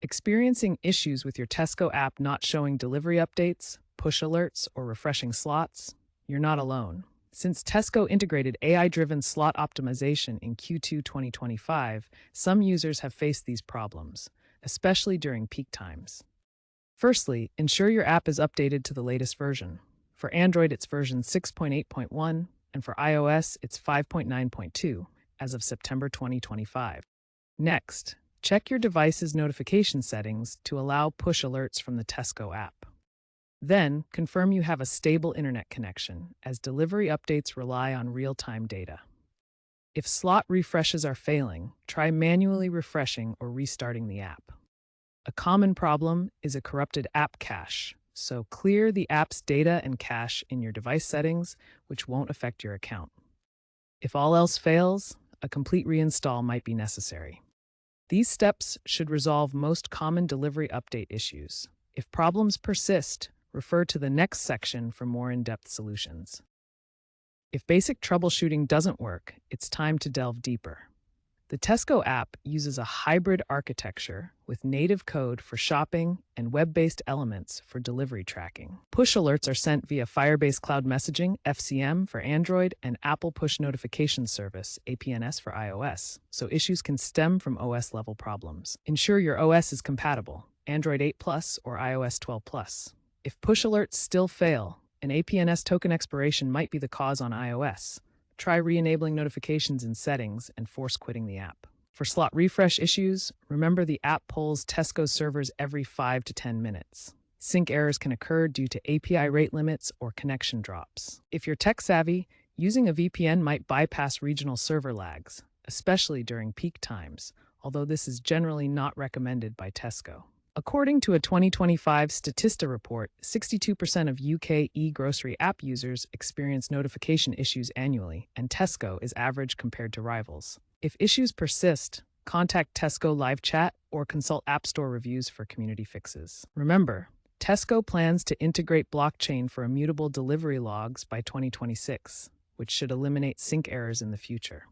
Experiencing issues with your Tesco app not showing delivery updates, push alerts, or refreshing slots? You're not alone. Since Tesco integrated AI-driven slot optimization in Q2 2025, some users have faced these problems, especially during peak times. Firstly, ensure your app is updated to the latest version. For Android, it's version 6.8.1, and for iOS, it's 5.9.2, as of September 2025. Next, check your device's notification settings to allow push alerts from the Tesco app. Then, confirm you have a stable internet connection, as delivery updates rely on real-time data. If slot refreshes are failing, try manually refreshing or restarting the app. A common problem is a corrupted app cache, so clear the app's data and cache in your device settings, which won't affect your account. If all else fails, a complete reinstall might be necessary. These steps should resolve most common delivery update issues. If problems persist, refer to the next section for more in-depth solutions. If basic troubleshooting doesn't work, it's time to delve deeper. The Tesco app uses a hybrid architecture with native code for shopping and web-based elements for delivery tracking. Push alerts are sent via Firebase Cloud Messaging, FCM, for Android, and Apple Push Notification Service, APNS, for iOS, so issues can stem from OS-level problems. Ensure your OS is compatible, Android 8 Plus or iOS 12 Plus. If push alerts still fail, an APNS token expiration might be the cause on iOS. Try re-enabling notifications in settings and force quitting the app. For slot refresh issues, remember the app polls Tesco servers every 5 to 10 minutes. Sync errors can occur due to API rate limits or connection drops. If you're tech-savvy, using a VPN might bypass regional server lags, especially during peak times, although this is generally not recommended by Tesco. According to a 2025 Statista report, 62% of UK e-grocery app users experience notification issues annually, and Tesco is average compared to rivals. If issues persist, contact Tesco live chat or consult App Store reviews for community fixes. Remember, Tesco plans to integrate blockchain for immutable delivery logs by 2026, which should eliminate sync errors in the future.